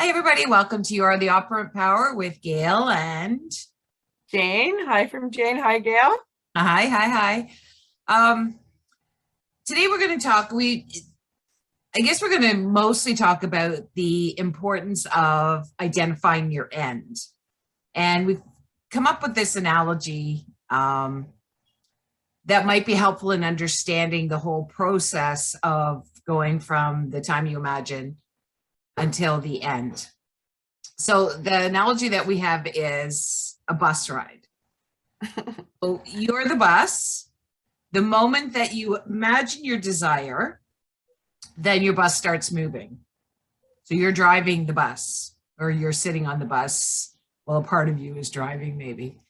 Hi, everybody. Welcome to You Are the Operant Power with Gail and Jane. Hi from Jane. Hi, Gail. hi. Um, Today we're going to I guess we're going to mostly talk about the importance of identifying your end. And we've come up with this analogy that might be helpful in understanding the whole process of going from the time you imagine until the end. So the analogy that we have is a bus ride. So you're the bus. The moment that you imagine your desire, then your bus starts moving. So you're driving the bus or you're sitting on the bus. Well, a part of you is driving maybe.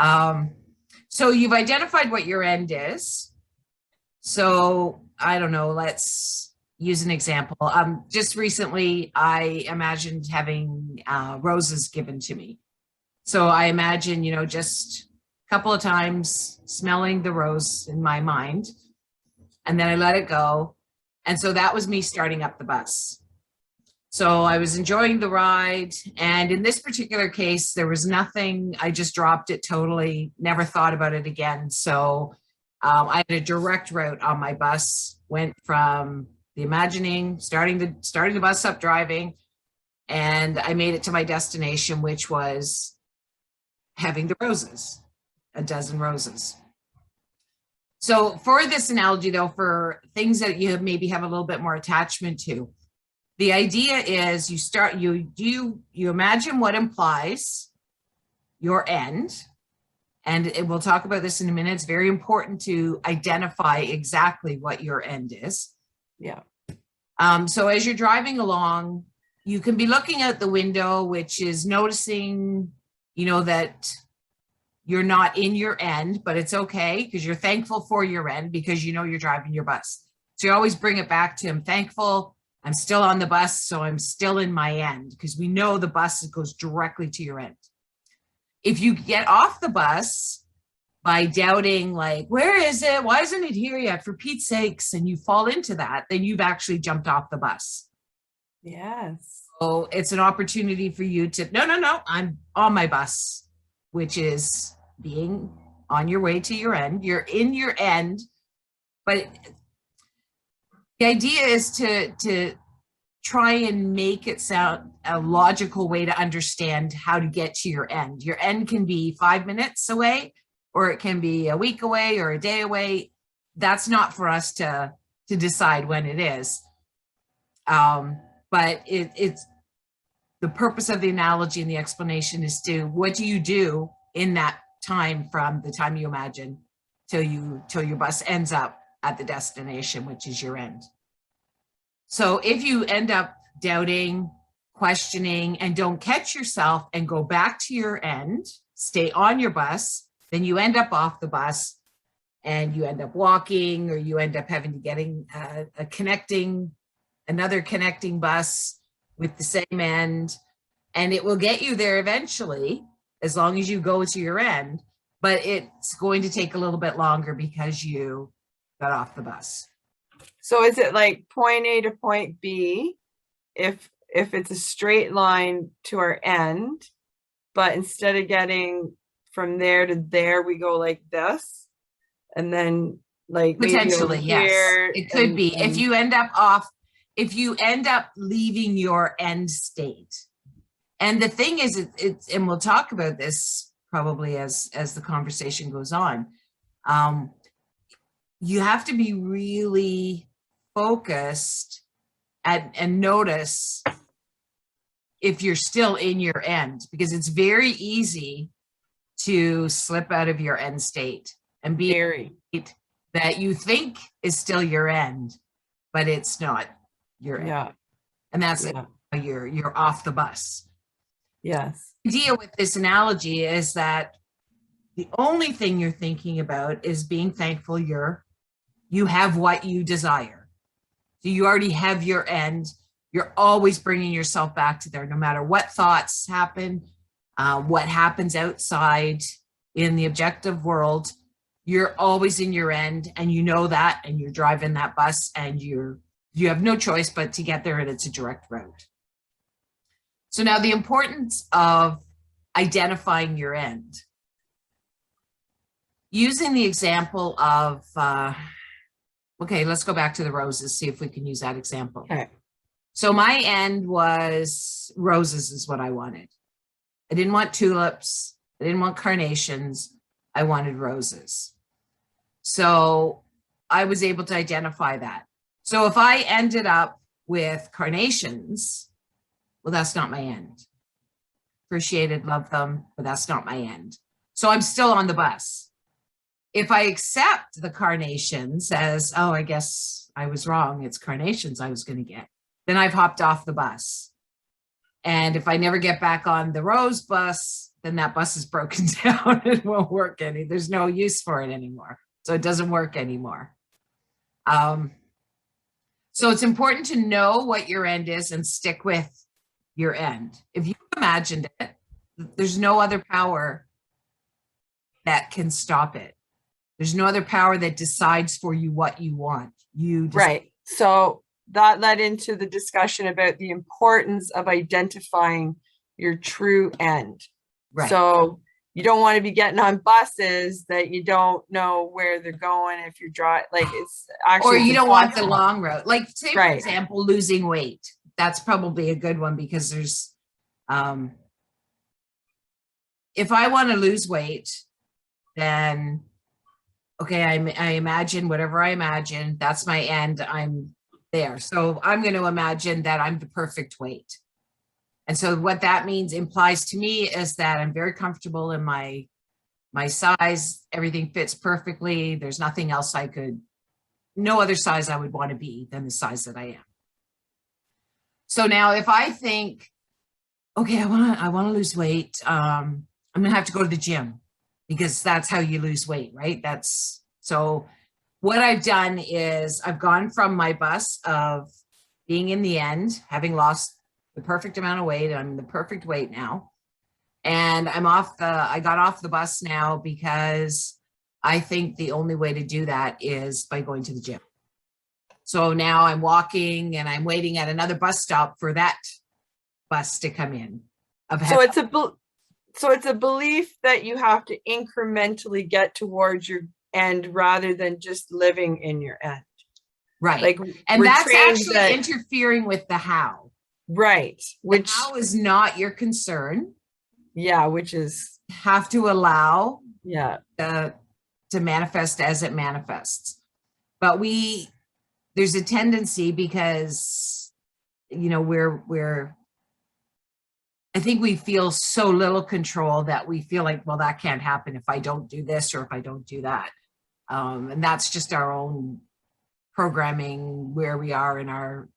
So you've identified what your end is. So I don't know, let's use an example. Just recently, I imagined having roses given to me. So I imagine, just a couple of times smelling the rose in my mind, and then I let it go. And so that was me starting up the bus. So I was enjoying the ride. And in this particular case, there was nothing. I just dropped it totally, never thought about it again. So I had a direct route on my bus, went from the imagining, starting the bus up, driving, and I made it to my destination, which was having the roses, a dozen roses. So for this analogy, though, for things that you maybe have a little bit more attachment to, the idea is you imagine what implies your end. And we'll talk about this in a minute. It's very important to identify exactly what your end is. Yeah. So as you're driving along, you can be looking out the window, which is noticing, that you're not in your end, but it's okay because you're thankful for your end because you're driving your bus. So you always bring it back to I'm thankful. I'm still on the bus, so I'm still in my end because we know the bus goes directly to your end. If you get off the bus by doubting, like, where is it? Why isn't it here yet? For Pete's sakes, and you fall into that, then you've actually jumped off the bus. Yes. So it's an opportunity for you to, no, I'm on my bus, which is being on your way to your end. You're in your end, but the idea is to try and make it sound a logical way to understand how to get to your end. Your end can be 5 minutes away, or it can be a week away or a day away. That's not for us to decide when it is. But it's the purpose of the analogy and the explanation is what do you do in that time from the time you imagine till your bus ends up at the destination, which is your end. So if you end up doubting, questioning, and don't catch yourself and go back to your end, stay on your bus, then you end up off the bus and you end up walking, or you end up having to getting another connecting bus with the same end, and it will get you there eventually as long as you go to your end, but it's going to take a little bit longer because you got off the bus. So is it like point A to point B if it's a straight line to our end, but instead of getting from there to there, we go like this, and then like potentially, yes, it could be. If you end up leaving your end state. And the thing is, and we'll talk about this probably as the conversation goes on. You have to be really focused and notice if you're still in your end, because it's very easy to slip out of your end state and be very that you think is still your end, but it's not your end. And that's you're off the bus. Yes. The idea with this analogy is that the only thing you're thinking about is being thankful you have what you desire. So you already have your end. You're always bringing yourself back to there, no matter what thoughts happen, what happens outside in the objective world. You're always in your end, and you know that, and you're driving that bus, and you have no choice but to get there, and it's a direct route. So now the importance of identifying your end. Using the example of, okay, let's go back to the roses, see if we can use that example. Okay. So my end was roses is what I wanted. I didn't want tulips. I didn't want carnations. I wanted roses. So I was able to identify that. So if I ended up with carnations, well, that's not my end. Appreciated, love them, but that's not my end. So I'm still on the bus. If I accept the carnations as, oh, I guess I was wrong, it's carnations I was going to get, then I've hopped off the bus. And if I never get back on the rose bus, then that bus is broken down. It won't work any. There's no use for it anymore. So it doesn't work anymore. So it's important to know what your end is and stick with your end. If you imagined it, there's no other power that can stop it. There's no other power that decides for you what you want. Right. So that led into the discussion about the importance of identifying your true end. Right. So you don't want to be getting on buses that you don't know where they're going if you're driving, like it's actually. Or you don't want the long road. Like say, for example, losing weight. That's probably a good one because there's, if I want to lose weight, then, okay, I imagine whatever I imagine, that's my end, I'm there. So I'm going to imagine that I'm the perfect weight. And so what that means implies to me is that I'm very comfortable in my size, everything fits perfectly. There's nothing else no other size I would want to be than the size that I am. So now if I think, okay, I want to lose weight, I'm going to have to go to the gym because that's how you lose weight, right? So what I've done is I've gone from my bus of being in the end, having lost the perfect amount of weight. I'm the perfect weight now. And I got off the bus now because I think the only way to do that is by going to the gym. So now I'm walking and I'm waiting at another bus stop for that bus to come in. So it's a belief that you have to incrementally get towards your end rather than just living in your end. Right. Like, and that's actually interfering with the how. Right. Which the how is not your concern. Yeah. Which is have to allow to manifest as it manifests. But there's a tendency because, I think we feel so little control that we feel like, well, that can't happen if I don't do this or if I don't do that. And that's just our own programming where we are in our,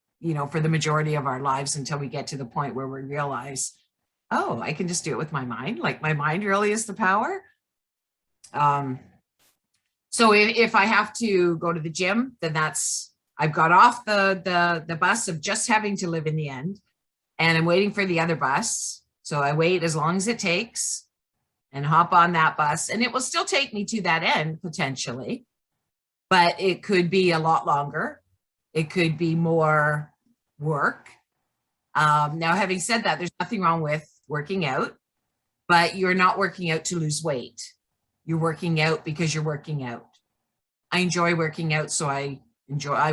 for the majority of our lives until we get to the point where we realize, oh, I can just do it with my mind. Like my mind really is the power. So if I have to go to the gym, then I've got off the bus of just having to live in the end. And I'm waiting for the other bus. So I wait as long as it takes and hop on that bus. And it will still take me to that end potentially, but it could be a lot longer. It could be more work. Now, having said that, there's nothing wrong with working out, but you're not working out to lose weight. You're working out because you're working out. I enjoy working out, so I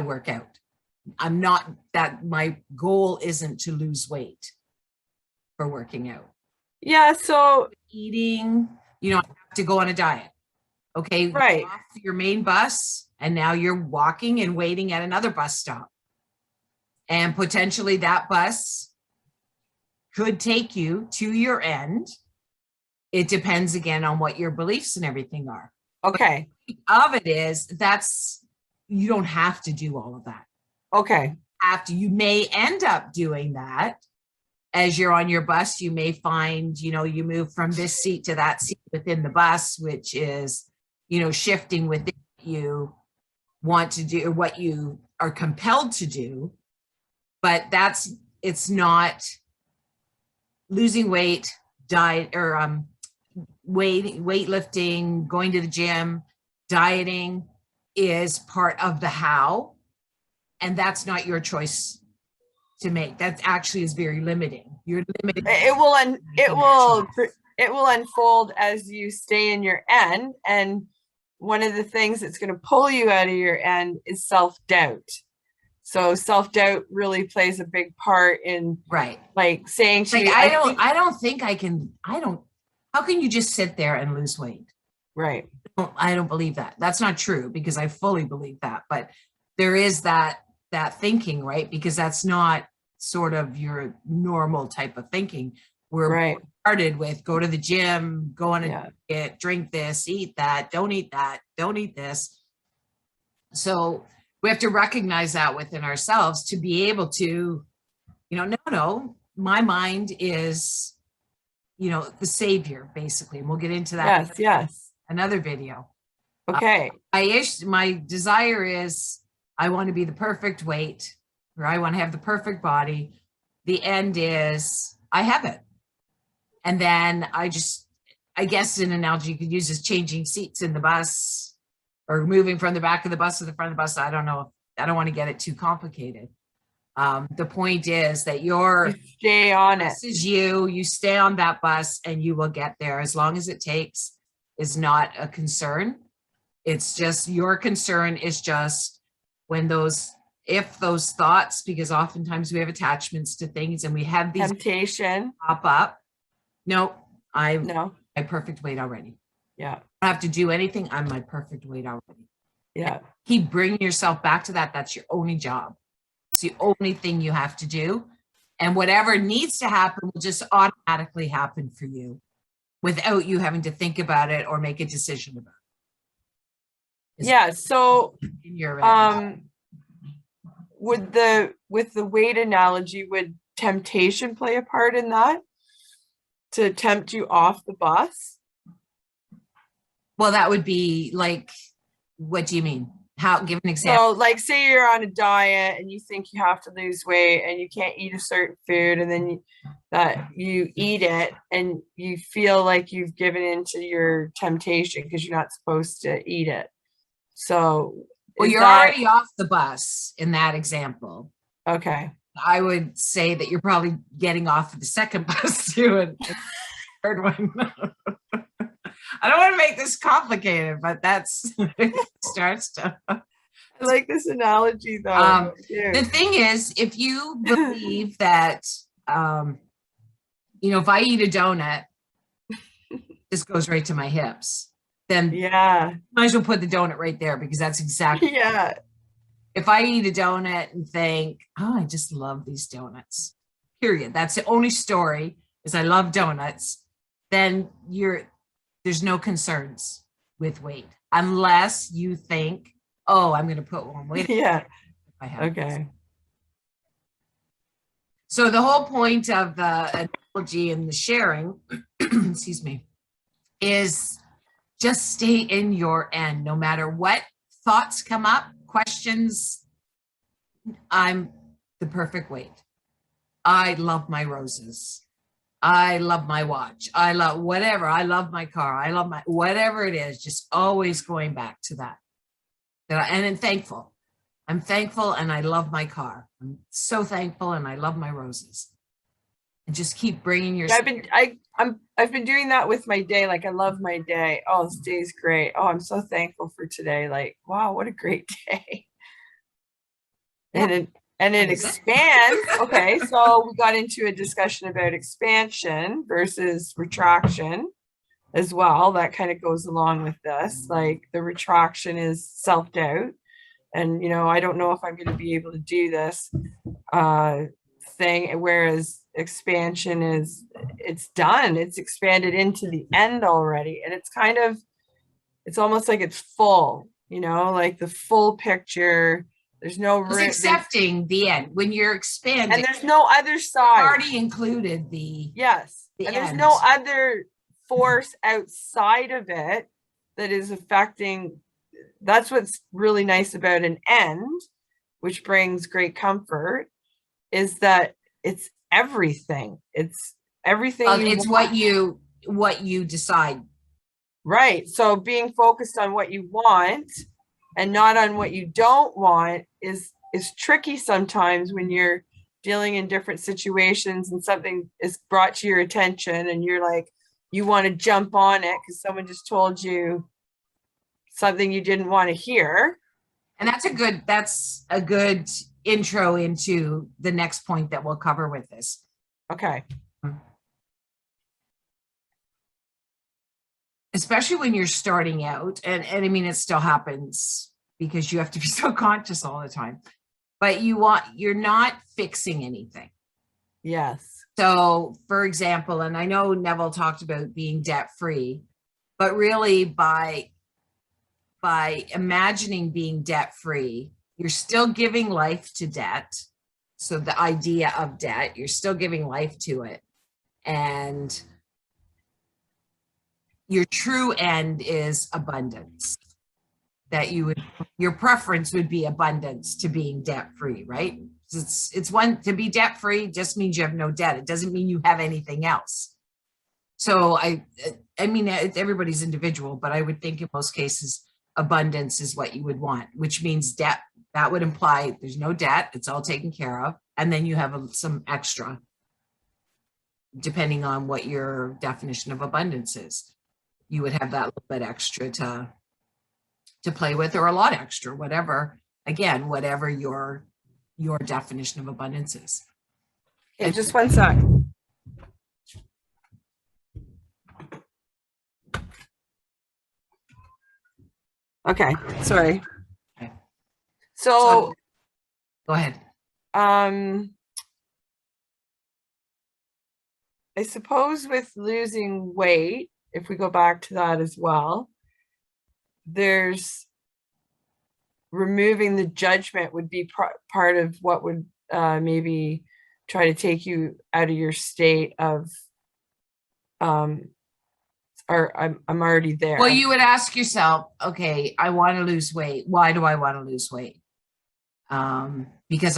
work out. I'm not that my goal isn't to lose weight for working out. Yeah. So eating, I have to go on a diet. Okay. Right. Off your main bus and now you're walking and waiting at another bus stop. And potentially that bus could take you to your end. It depends again on what your beliefs and everything are. Okay. Of it is you don't have to do all of that. Okay. You may end up doing that as you're on your bus. You may find, you move from this seat to that seat within the bus, which is, shifting within what you want to do or what you are compelled to do. But it's not losing weight, diet or weightlifting, going to the gym, dieting is part of the how. And that's not your choice to make. That actually is very limiting. You're limited. It will Making that choice. it will unfold as you stay in your end. And one of the things that's going to pull you out of your end is self-doubt. So self-doubt really plays a big part in Right. like saying to Like, you, I don't think I can, how can you just sit there and lose weight? right. I don't believe that. That's not true because I fully believe that. But there is that thinking, right? Because that's not sort of your normal type of thinking. We're Right. started with go to the gym, go on a Yeah. diet, drink this, eat that, don't eat that, don't eat this. So we have to recognize that within ourselves to be able to, no, my mind is, the savior, basically. And we'll get into that Yes. Yes. another video. Okay. My desire is I want to be the perfect weight, or I want to have the perfect body. The end is I have it. And then I guess an analogy you could use is changing seats in the bus or moving from the back of the bus to the front of the bus. I don't know. I don't want to get it too complicated. The point is that You stay on it. this is you stay on that bus and you will get there as long as it takes is not a concern. It's just your concern is just when if those thoughts, because oftentimes we have attachments to things and we have these Temptation. pop up. No, I'm No. my perfect weight already. Yeah. I don't have to do anything. I'm my perfect weight already. Yeah. Keep bringing yourself back to that. That's your only job. It's the only thing you have to do. And whatever needs to happen will just automatically happen for you without you having to think about it or make a decision about it. Yeah. So In your with the weight analogy, would temptation play a part in that to tempt you off the bus? well, that would be like, what do you mean? How? Give an example. So like say you're on a diet and you think you have to lose weight and you can't eat a certain food, and then you eat it and you feel like you've given into your temptation because you're not supposed to eat it. So Well, is you're that already off the bus in that example. okay? I would say that you're probably getting off of the second bus too, and the third one. I don't want to make this complicated, but that's it starts to. I like this analogy though. The thing is, if you believe that, if I eat a donut, this goes right to my hips, then Yeah. might as well put the donut right there because that's exactly. Yeah. If I eat a donut and think, oh, I just love these donuts, period. That's the only story is I love donuts. Then there's no concerns with weight unless you think, oh, I'm going to put one weight. Yeah. I have Okay. this. So the whole point of the analogy and the sharing, excuse me, is just stay in your end, no matter what thoughts come up, questions. I'm the perfect weight. I love my roses. I love my watch. I love whatever. I love my car. I love my whatever it is, just always going back to that. And I'm thankful. I'm thankful and I love my car. I'm so thankful and I love my roses. And just keep bringing your. I've been doing that with my day. Like I love my day. Oh, this day's great. Oh, I'm so thankful for today. Like, wow, what a great day. Yeah. And it expands. Okay, so we got into a discussion about expansion versus retraction as well. That kind of goes along with this. Like the retraction is self-doubt. And, I don't know if I'm going to be able to do this thing. Whereas expansion it's done. It's expanded into the end already. And it's almost like it's full, like the full picture. There's no It's accepting the end when you're expanding. and there's no other side. Already included the. Yes. the And there's end. no other force outside of it that is affecting. That's what's really nice about an end, which brings great comfort, is that it's everything. It's everything. It's what you decide. Right. So being focused on what you want and not on what you don't want is tricky sometimes when you're dealing in different situations and something is brought to your attention and you're like, you want to jump on it because someone just told you something you didn't want to hear. And that's a good intro into the next point that we'll cover with this. Okay. Especially when you're starting out, and I mean, it still happens because you have to be so conscious all the time, but you're not fixing anything. Yes. So for example, and I know Neville talked about being debt free, but really by imagining being debt free, you're still giving life to debt. So the idea of debt, you're still giving life to it. And your true end is abundance. That your preference would be abundance to being debt free, right? It's one, to be debt free just means you have no debt. It doesn't mean you have anything else. So I mean, everybody's individual, but I would think in most cases, abundance is what you would want, which means debt. That would imply there's no debt. It's all taken care of. And then you have some extra, depending on what your definition of abundance is. You would have that little bit extra to play with, or a lot extra, whatever, again, whatever your definition of abundance is. Okay, just one sec. Okay, sorry. Okay. So Go ahead. I suppose with losing weight, if we go back to that as well, there's removing the judgment would be part of what would maybe try to take you out of your state of or I'm already there. Well, you would ask yourself, okay, I want to lose weight. Why do I want to lose weight? Because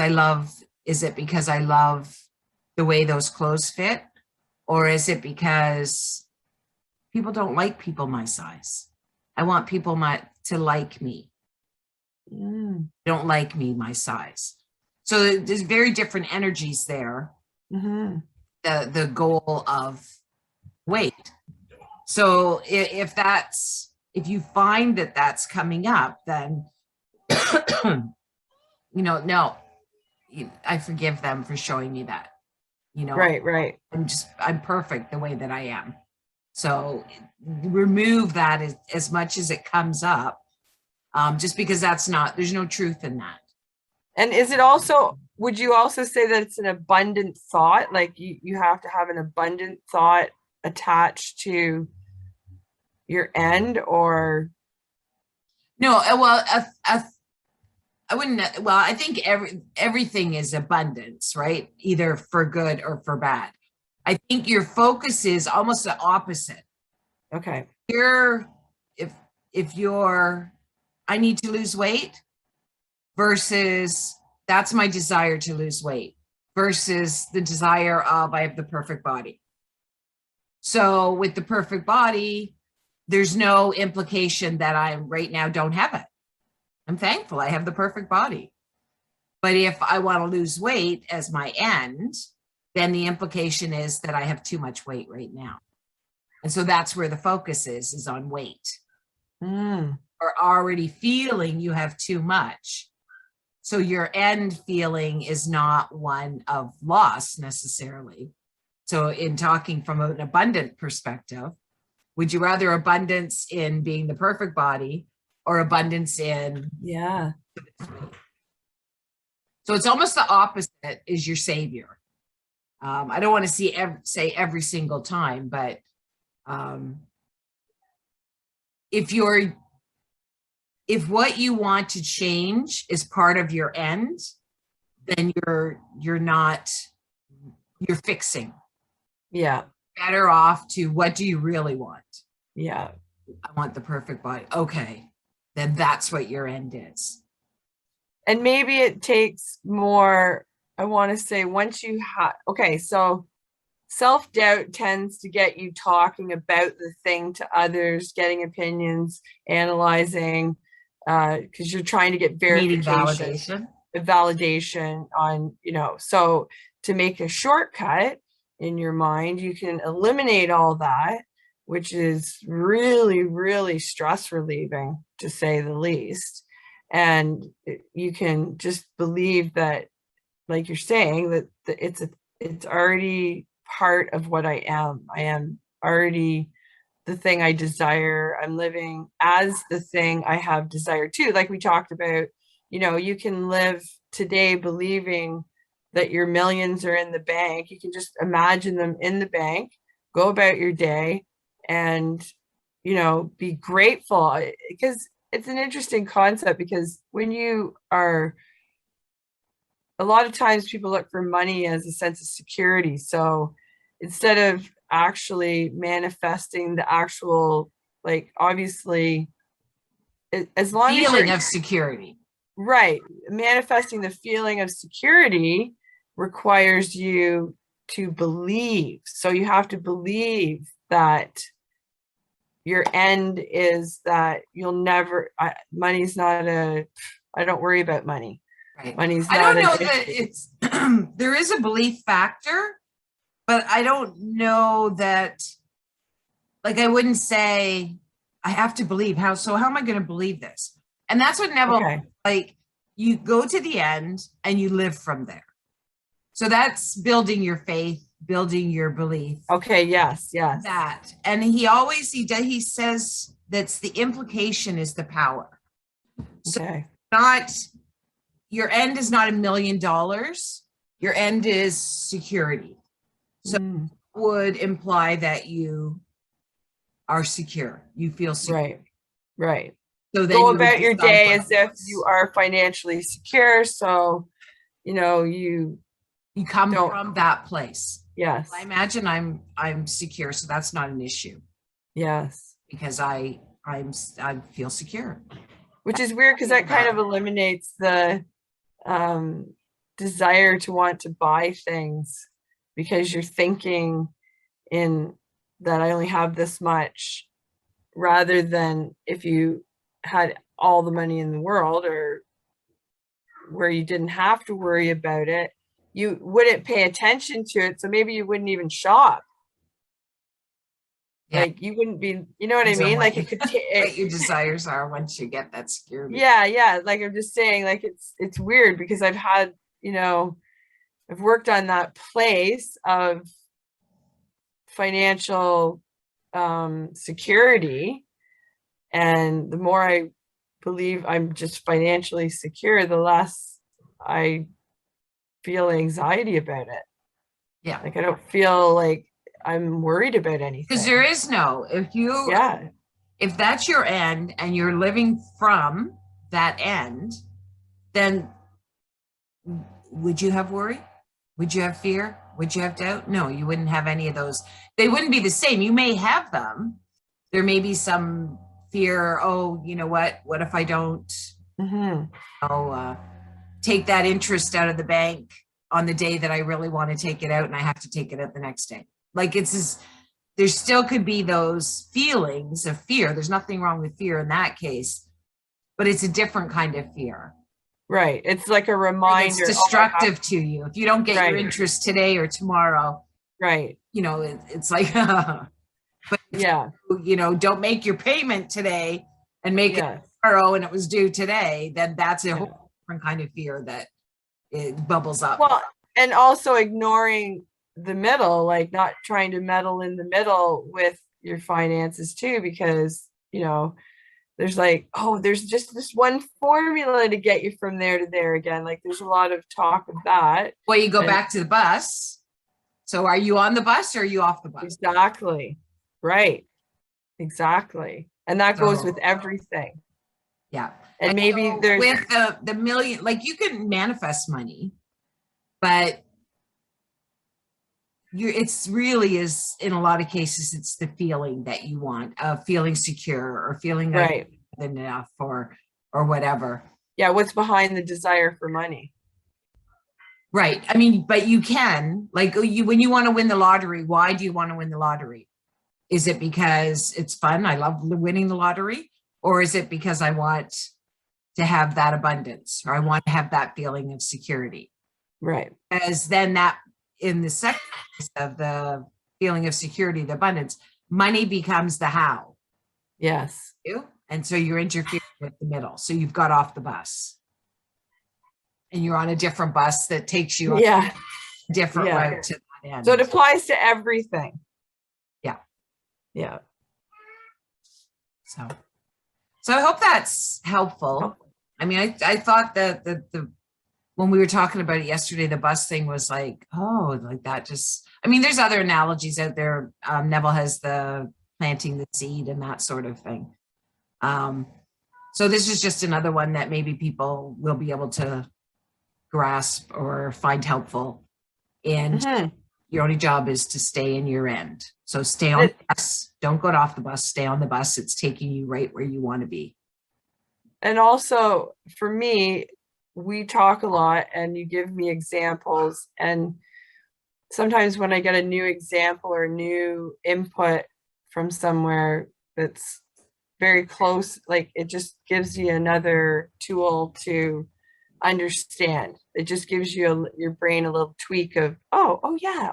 is it because I love the way those clothes fit? Or is it because people don't like people my size? I want people to like me. Don't like me my size. So there's very different energies there. Mm-hmm. The goal of weight. So if you find that that's coming up, then no, I forgive them for showing me that. Right. I'm perfect the way that I am. So remove that as much as it comes up, just because there's no truth in that. And would you also say that it's an abundant thought? Like you have to have an abundant thought attached to your end, or? No, well, I wouldn't, well, I think everything is abundance, right? Either for good or for bad. I think your focus is almost the opposite. Okay. If you're, I need to lose weight versus that's my desire to lose weight versus the desire of I have the perfect body. So with the perfect body, there's no implication that I right now don't have it. I'm thankful I have the perfect body. But if I want to lose weight as my end, then the implication is that I have too much weight right now. And so that's where the focus is on weight. Or already feeling you have too much. So your end feeling is not one of loss necessarily. So in talking from an abundant perspective, would you rather abundance in being the perfect body or abundance in? Yeah. So it's almost the opposite is your savior. I don't want to say every single time, but if what you want to change is part of your end, then you're fixing. Yeah. Better off to what do you really want? Yeah. I want the perfect body. Okay. Then that's what your end is. And maybe it takes more, I want to say once you have, okay, so self-doubt tends to get you talking about the thing to others, getting opinions, analyzing, because you're trying to get verification. Needing validation. a validation on, so to make a shortcut in your mind, you can eliminate all that, which is really, really stress relieving, to say the least. And you can just believe that, like you're saying, that it's already part of what I am. I am already the thing I desire. I'm living as the thing I have desired too. Like we talked about, you can live today believing that your millions are in the bank. You can just imagine them in the bank, go about your day, and, be grateful. Because it's an interesting concept, because when you are, a lot of times people look for money as a sense of security. So instead of actually manifesting the actual, like, obviously, as long as Feeling you're of security. right, manifesting the feeling of security requires you to believe. So you have to believe that your end is that you'll never, money's not I don't worry about money. Right. Money's I not don't an know that issue. it's there is a belief factor, but I don't know that, like, I wouldn't say I have to believe how am I going to believe this? And that's what Neville, Okay. like, you go to the end and you live from there. So that's building your faith, building your belief. Okay. Yes. Yes. That. And he says that's the implication is the power. So Okay. not your end is not $1 million. Your end is security. So Mm, would imply that you are secure. You feel secure. right. Right. So then Go you would about your decide day what as if else. you are financially secure. So, you You come don't, from that place. yes. I imagine I'm secure, so that's not an issue Yes. because I feel secure. Which is weird, because that kind of eliminates the desire to want to buy things, because you're thinking in that I only have this much, rather than if you had all the money in the world, or where you didn't have to worry about it, you wouldn't pay attention to it. So maybe you wouldn't even shop. Yeah. Like you wouldn't be, you know what I Depends on mean? what Like you- it could what your desires are once you get that security. yeah. Like I'm just saying, like it's weird, because I've had, I've worked on that place of financial security. And the more I believe I'm just financially secure, the less I feel anxiety about it. Yeah. Like I don't feel like I'm worried about Because anything. there is no, Yeah. if that's your end and you're living from that end, then would you have worry? Would you have fear? Would you have doubt? No, you wouldn't have any of those. They wouldn't be the same. You may have them. There may be some fear. Oh, you know what? What if I don't Hmm. take that interest out of the bank on the day that I really want to take it out and I have to take it out the next day? Like there still could be those feelings of fear. There's nothing wrong with fear in that case, but it's a different kind of fear. Right. It's like a Like reminder. it's destructive to you. If you don't get your Right. interest today or tomorrow, Right. it's like, Yeah. don't make your payment today and make Yeah. it tomorrow and it was due today, then that's a Yeah. whole different kind of fear that it bubbles up. Well, and also ignoring the middle, like not trying to meddle in the middle with your finances too, because, there's like, oh, there's just this one formula to get you from there to there again. Like there's a lot of talk of that. Well, you go And- back to the bus. So are you on the bus or are you off the bus? Exactly. Right. Exactly. And that goes So- with everything. Yeah. And maybe So there's with the million, like you can manifest money, but it's really is in a lot of cases, it's the feeling that you want of feeling secure or feeling like right. enough or whatever. Yeah. What's behind the desire for money? Right. I mean, but you can, like, when you want to win the lottery, why do you want to win the lottery? Is it because it's fun? I love winning the lottery. Or is it because I want to have that abundance, or I want to have that feeling of security. Right. As then that in the second phase of the feeling of security, the abundance, money becomes the how. Yes. And so you're interfering with the middle. So you've got off the bus. And you're on a different bus that takes you on Yeah. a different Yeah. route to that end. So it applies to everything. Yeah. Yeah. So I hope that's helpful. I mean, I thought that the when we were talking about it yesterday, the bus thing was like, oh, like that just, I mean, there's other analogies out there. Neville has the planting the seed and that sort of thing. So this is just another one that maybe people will be able to grasp or find helpful. And Mhm. your only job is to stay in your end. So stay on the bus. Don't go off the bus. Stay on the bus. It's taking you right where you want to be. And also for me, we talk a lot and you give me examples, and sometimes when I get a new example or new input from somewhere that's very close, like it just gives you another tool to understand. It just gives you your brain a little tweak of, oh yeah,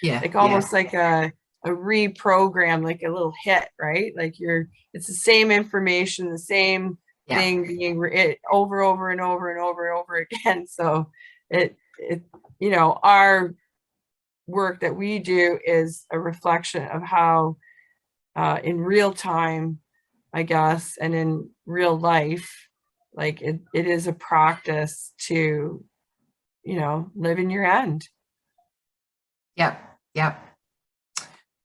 Yeah. like almost like a reprogram, like a little hit, right? Like it's the same information, the same thing being over and over again. So it our work that we do is a reflection of how in real time, I guess, and in real life, like it is a practice to, live in your end. Yep.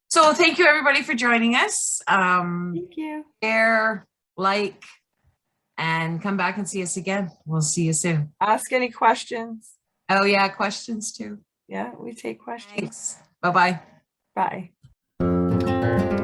So thank you everybody for joining us. Thank you. Share, like, and come back and see us again. We'll see you soon. Ask any questions. Oh yeah, questions too. Yeah, we take questions. Thanks. Bye-bye. Bye.